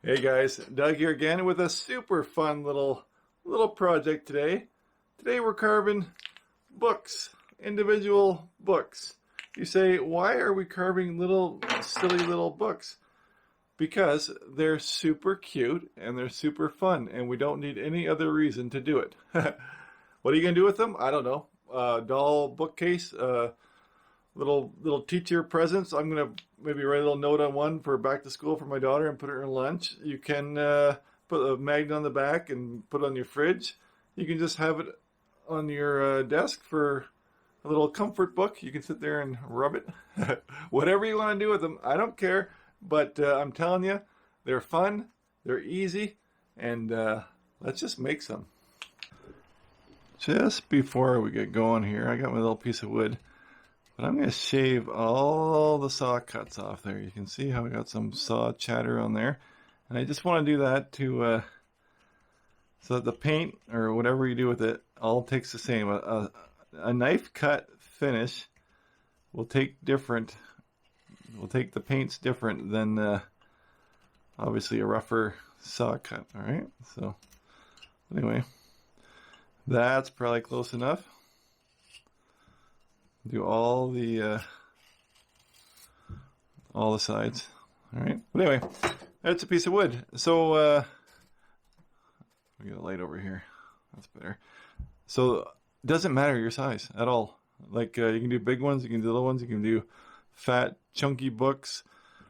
Hey guys, Doug here again with a super fun little project today. Today we're carving books, individual books. You say, why are we carving little silly little books? Because they're super cute and they're super fun and we don't need any other reason to do it. What are you gonna do with them? I don't know. Doll bookcase, little teacher presents. I'm gonna maybe write a little note on one for back to school for my daughter and put it in her lunch. You can put a magnet on the back and put it on your fridge. You can just have it on your desk for a little comfort book. You can sit there and rub it. Whatever you want to do with them, I don't care. But I'm telling you, they're fun, they're easy, and let's just make some. Just before we get going here, I got my little piece of wood. But I'm going to shave all the saw cuts off there. You can see how we got some saw chatter on there. And I just want to do that to so that the paint or whatever you do with it all takes the same. A knife cut finish will take the paints different than obviously a rougher saw cut. All right. So anyway, that's probably close enough. Do all the sides. All right. But anyway, that's a piece of wood. So we got a light over here. That's better. So it doesn't matter your size at all. Like you can do big ones, you can do little ones, you can do fat, chunky books.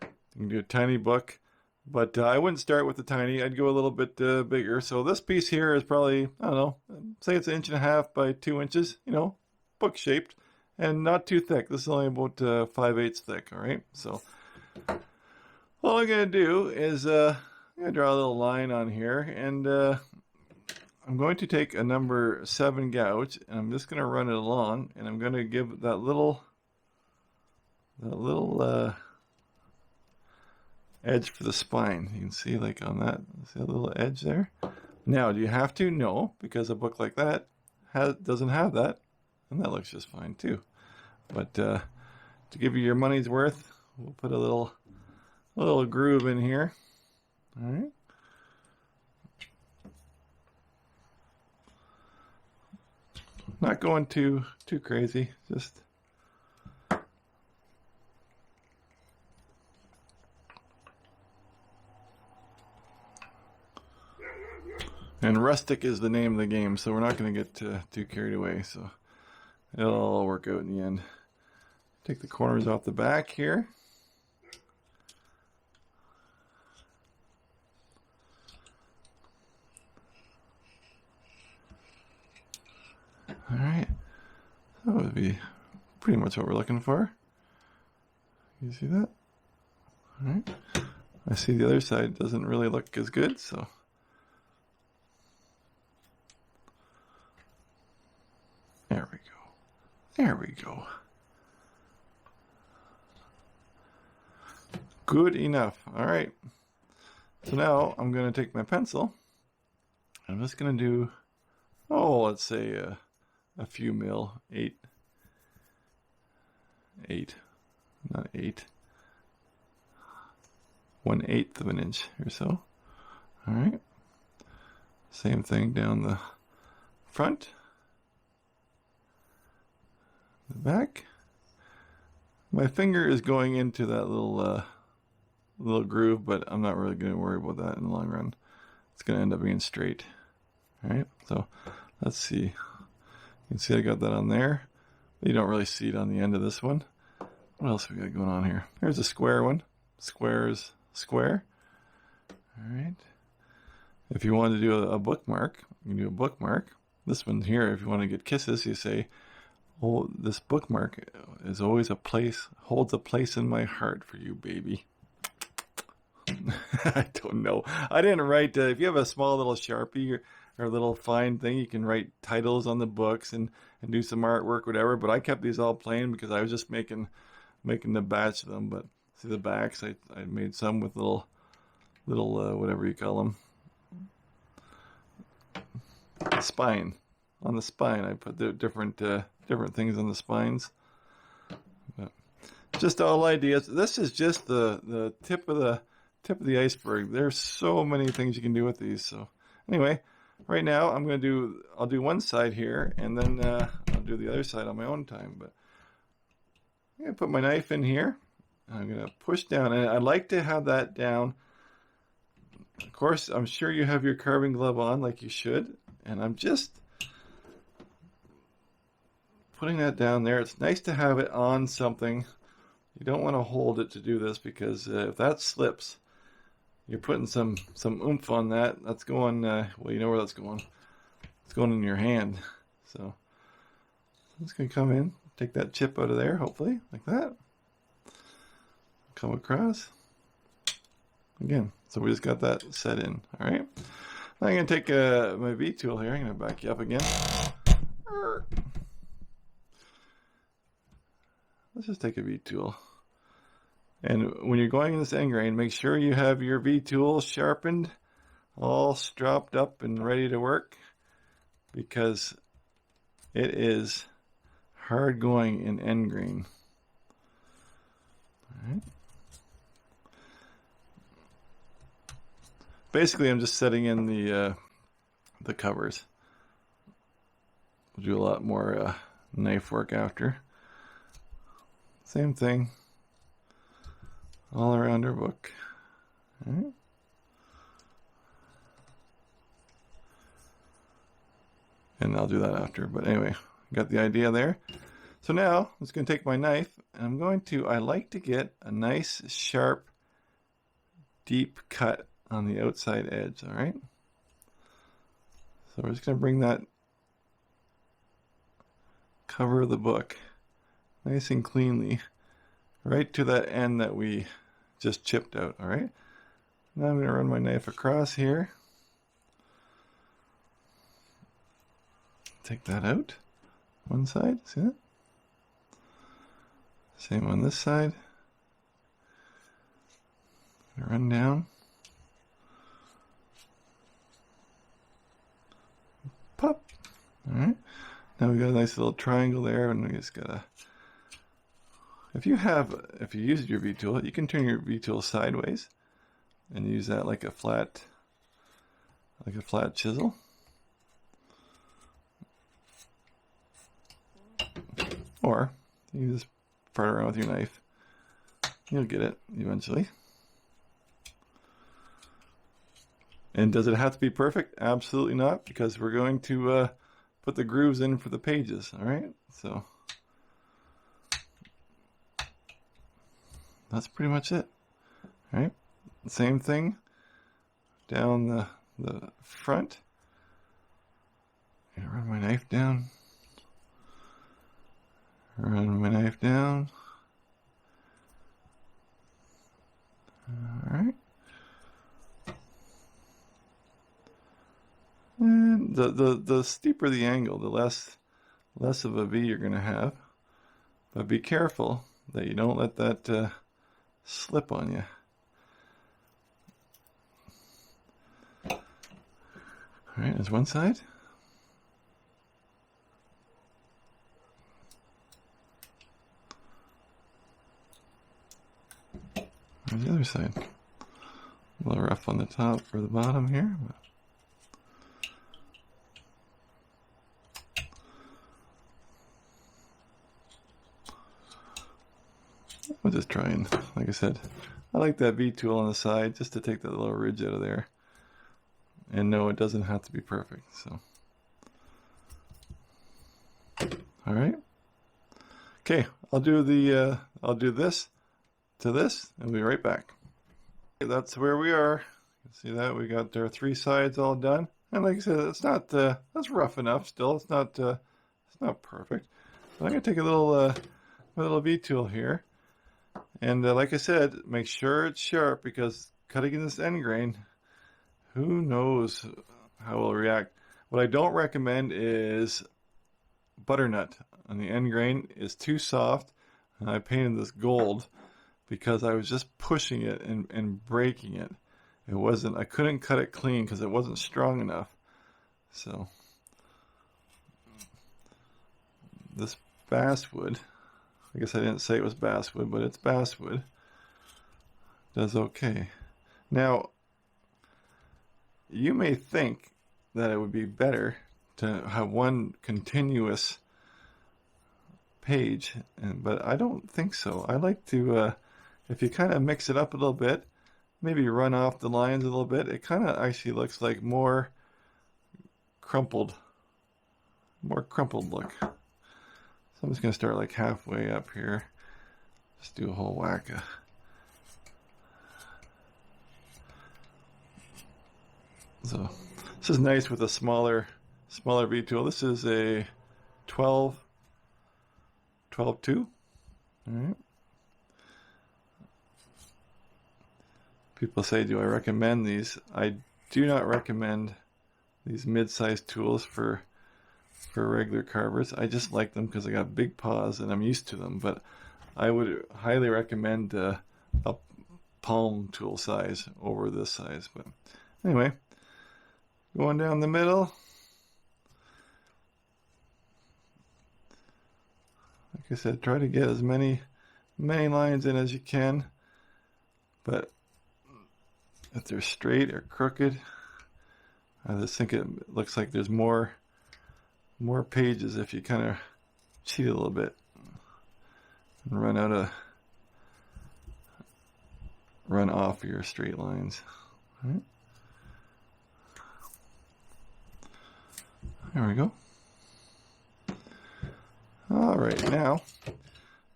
You can do a tiny book. But I wouldn't start with the tiny. I'd go a little bit bigger. So this piece here is probably, I don't know, say it's 1.5 by 2 inches. You know, book shaped. And not too thick. This is only about 5/8 thick, all right? So all I'm going to do is I'm going to draw a little line on here, and I'm going to take a number 7 gouge, and I'm just going to run it along, and I'm going to give that little edge for the spine. You can see like on that, see a little edge there? Now, do you have to? No, because a book like that doesn't have that. And that looks just fine too. But to give you your money's worth, we'll put a little groove in here. All right. Not going too crazy. Just and rustic is the name of the game, so we're not going to get too carried away. So it'll all work out in the end. Take the corners off the back here. All right. That would be pretty much what we're looking for. You see that? All right. I see the other side doesn't really look as good, so. There we go. There we go. Good enough. All right. So now I'm going to take my pencil. I'm just going to do, let's say a few mil, 8, not 8, 1/8 of an inch or so. All right. Same thing down the front. The back. My finger is going into that little groove, but I'm not really going to worry about that in the long run. It's going to end up being straight. All right, so let's see. You can see I got that on there. You don't really see it on the end of this one. What else we got going on here? Here's a square one. Square is square. All right. If you want to do a bookmark, you can do a bookmark. This one here, if you want to get kisses, you say, "Oh, this bookmark is always holds a place in my heart for you, baby." I don't know. I didn't write, if you have a small little Sharpie or a little fine thing, you can write titles on the books and do some artwork, whatever. But I kept these all plain because I was just making the batch of them. But see the backs, I made some with little whatever you call them. Spine. On the spine, I put the different things on the spines. But just all ideas. This is just the tip of tip of the iceberg. There's so many things you can do with these. So anyway, right now I'll do one side here, and then I'll do the other side on my own time. But I'm gonna put my knife in here. I'm gonna push down, and I like to have that down. Of course, I'm sure you have your carving glove on like you should, and I'm just putting that down there. It's nice to have it on something. You don't want to hold it to do this, because if that slips, you're putting some oomph on that. That's going, well, you know where that's going. It's going in your hand. So I'm just going to come in, take that chip out of there, hopefully, like that. Come across. Again, so we just got that set in. All right. Now I'm going to take my V tool here. I'm going to back you up again. Let's just take a V tool. And when you're going in this end grain, make sure you have your V tool sharpened, all stropped up and ready to work, because it is hard going in end grain. All right. Basically, I'm just setting in the covers. We'll do a lot more knife work after. Same thing all around our book. All right. And I'll do that after, but anyway, got the idea there. So now I'm just going to take my knife, and I like to get a nice sharp deep cut on the outside edge. All right, so we're just going to bring that cover of the book nice and cleanly right to that end that we just chipped out. All right, now I'm going to run my knife across here, take that out, one side, see that? Same on this side. Run down, pop. All right, now we got a nice little triangle there, and we just gotta, if you use your V tool, you can turn your V tool sideways and use that like a flat chisel. Or you just part around with your knife. You'll get it eventually. And does it have to be perfect? Absolutely not, because we're going to put the grooves in for the pages. All right, so that's pretty much it. All right, same thing down the front. I'm gonna run my knife down. Run my knife down. All right. And the steeper the angle, the less of a V you're going to have. But be careful that you don't let that slip on you. All right, there's one side. There's the other side. A little rough on the top or the bottom here. But we'll just try and, like I said, I like that V tool on the side just to take that little ridge out of there. And no, it doesn't have to be perfect. So, all right. Okay, I'll do this to this, and we'll be right back. That's where we are. You can see that we got our three sides all done, and like I said, it's not that's rough enough. Still, it's not perfect. So I'm gonna take a little my little V tool here, and like I said, make sure it's sharp, because cutting in this end grain, who knows how it'll react. What I don't recommend is butternut on the end grain. Is too soft, and I painted this gold because I was just pushing it and breaking it. I couldn't cut it clean because it wasn't strong enough. So this basswood, I guess I didn't say it was basswood, but it's basswood, does okay. Now, you may think that it would be better to have one continuous page, but I don't think so. I like to, if you kind of mix it up a little bit, maybe run off the lines a little bit, it kind of actually looks like more crumpled look. So I'm just going to start like halfway up here. Just do a whole whack of. So this is nice with a smaller V tool. This is a 12-2. All right. People say, do I recommend these? I do not recommend these mid-sized tools for regular carvers. I just like them because I got big paws and I'm used to them. But I would highly recommend a palm tool size over this size. But anyway, going down the middle. Like I said, try to get as many lines in as you can. But if they're straight or crooked, I just think it looks like there's more pages if you kind of cheat a little bit and run off your straight lines. All right. There we go. All right, now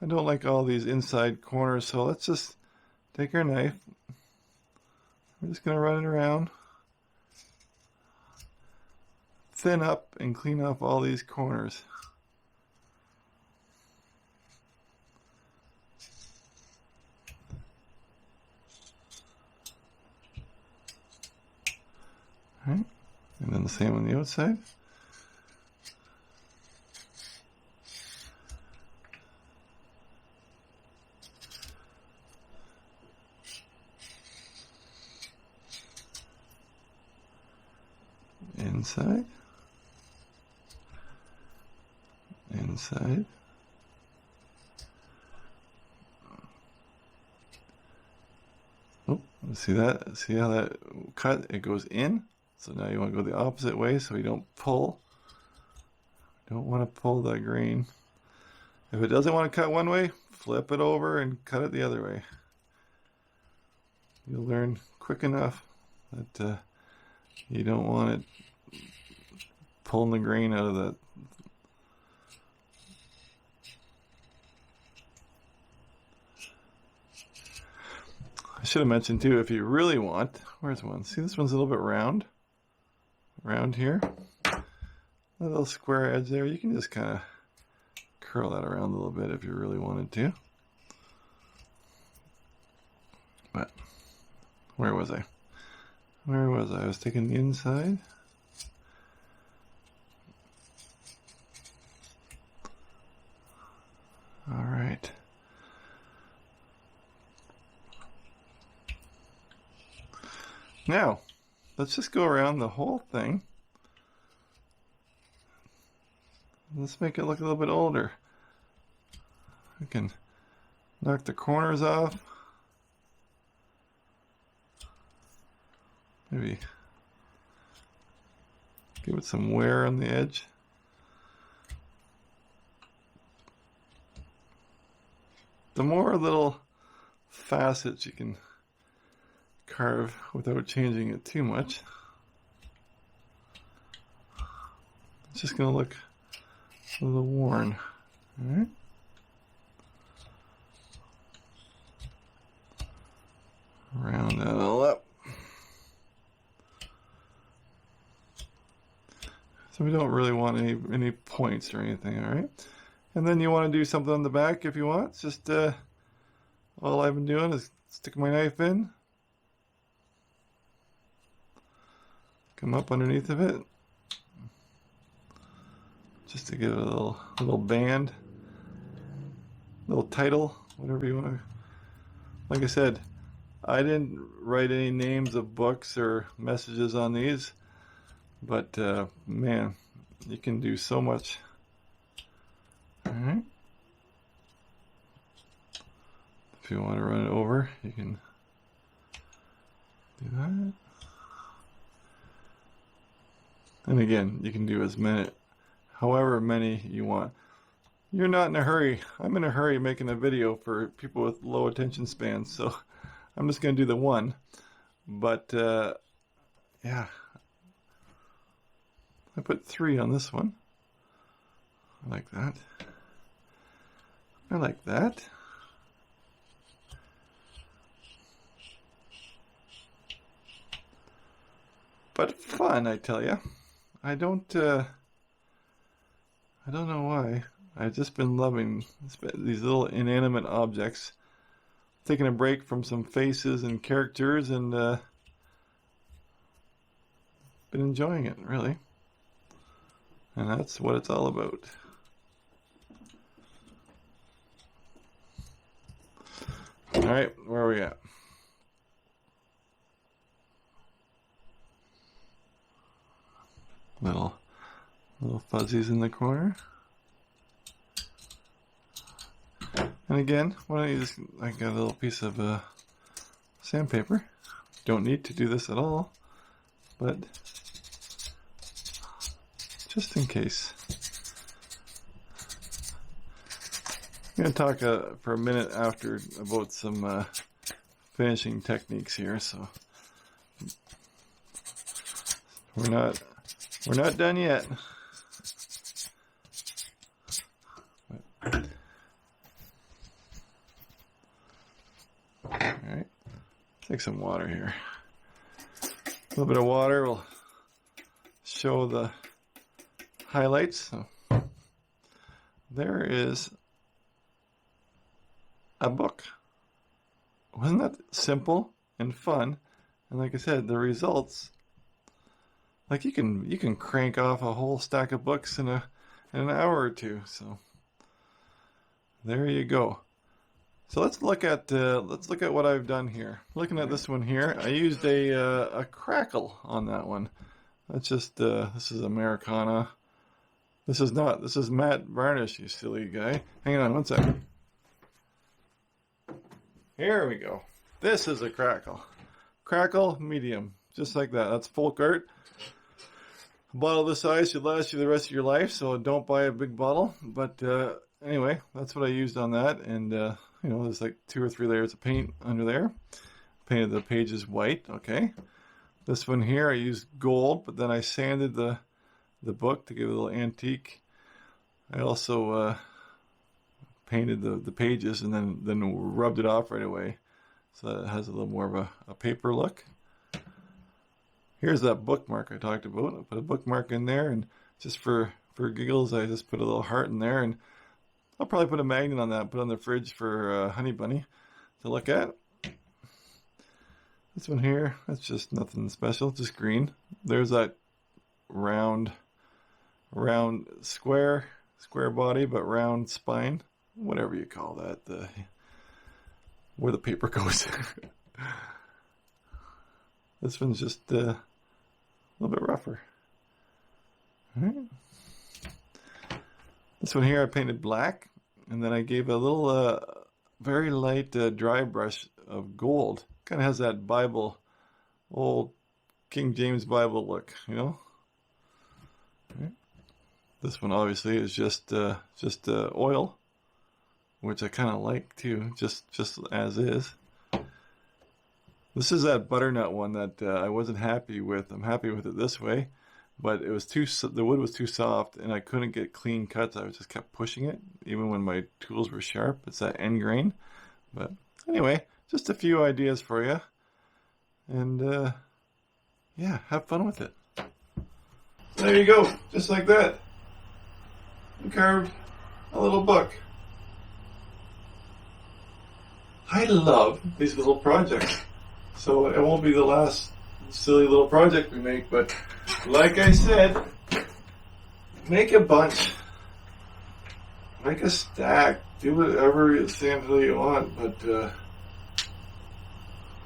I don't like all these inside corners, so let's just take our knife. We're just going to run it around, thin up and clean off all these corners. All right, and then the same on the outside. Inside. Oh, see that? See how that cut? It goes in. So now you want to go the opposite way so you don't pull. You don't want to pull the grain. If it doesn't want to cut one way, flip it over and cut it the other way. You'll learn quick enough that you don't want it pulling the grain out of that. I should have mentioned too, if you really want, where's one? See, this one's a little bit round here. A little square edge there. You can just kind of curl that around a little bit if you really wanted to. But where was I? I was taking the inside. All right. Now, let's just go around the whole thing. Let's make it look a little bit older. We can knock the corners off. Maybe give it some wear on the edge. The more little facets you can carve without changing it too much, it's just going to look a little worn. All right. Round that all up. So we don't really want any points or anything, all right? And then you want to do something on the back if you want. It's just all I've been doing is stick my knife in, come up underneath of it, just to give it a little band, little title, whatever you want to. Like I said, I didn't write any names of books or messages on these, but man, you can do so much. All right. If you want to run it over, you can Do that. And again, you can do as many, however many you want. You're not in a hurry. I'm in a hurry making a video for people with low attention spans, so I'm just going to do the one. But yeah, I put 3 on this one. I like that. I like that. But fun, I tell you. I don't know why. I've just been loving these little inanimate objects. Taking a break from some faces and characters, and been enjoying it, really. And that's what it's all about. All right, where are we at? Little fuzzies in the corner. And again, why don't you just, I got a little piece of sandpaper. Don't need to do this at all, but just in case. I'm going to talk for a minute after about some finishing techniques here, so we're not done yet. Alright, take some water here. A little bit of water will show the highlights. So there is a book. Wasn't that simple and fun? And like I said, the results, like you can crank off a whole stack of books in an hour or two. So there you go. So let's look at what I've done here. Looking at this one here, I used a crackle on that one. That's just this is Americana. This is matte varnish, you silly guy. Hang on one second. Here we go. This is a crackle. Crackle medium, just like that. That's folk art. A bottle this size should last you the rest of your life, so don't buy a big bottle. But anyway, that's what I used on that, and you know, there's like 2 or 3 layers of paint under there. Painted the pages white. Okay. This one here I used gold, but then I sanded the book to give it a little antique. I also painted the pages and then rubbed it off right away, so that it has a little more of a paper look. Here's that bookmark I talked about. I put a bookmark in there, and just for giggles, I just put a little heart in there, and I'll probably put a magnet on that, put it on the fridge for Honey Bunny to look at. This one here, that's just nothing special, just green. There's that round square body, but round spine, whatever you call that, where the paper goes. This one's just a little bit rougher. All right. This one here I painted black, and then I gave a little very light dry brush of gold. Kind of has that Bible, old King James Bible look, you know. Right. This one obviously is just oil, which I kind of like too, just as is. This is that butternut one that I wasn't happy with. I'm happy with it this way, but it was the wood was too soft, and I couldn't get clean cuts. I just kept pushing it, even when my tools were sharp. It's that end grain. But anyway, just a few ideas for you, and yeah, have fun with it. There you go, just like that. You carved a little book. I love these little projects. So it won't be the last silly little project we make, but like I said, make a bunch. Make a stack. Do whatever sample you want, but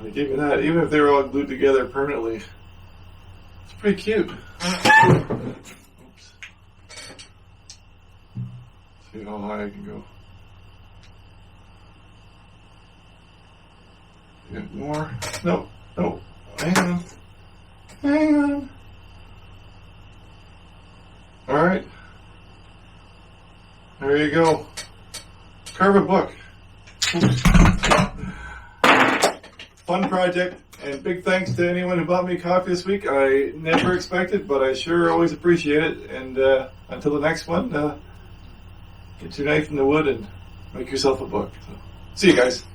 I give you that. Even if they were all glued together permanently, it's pretty cute. Oops. See how high I can go. Get more. No. Hang on. Hang on. Alright. There you go. Carve a book. Fun project, and big thanks to anyone who bought me coffee this week. I never expected, but I sure always appreciate it. And until the next one, get your knife in the wood and make yourself a book. So, see you guys.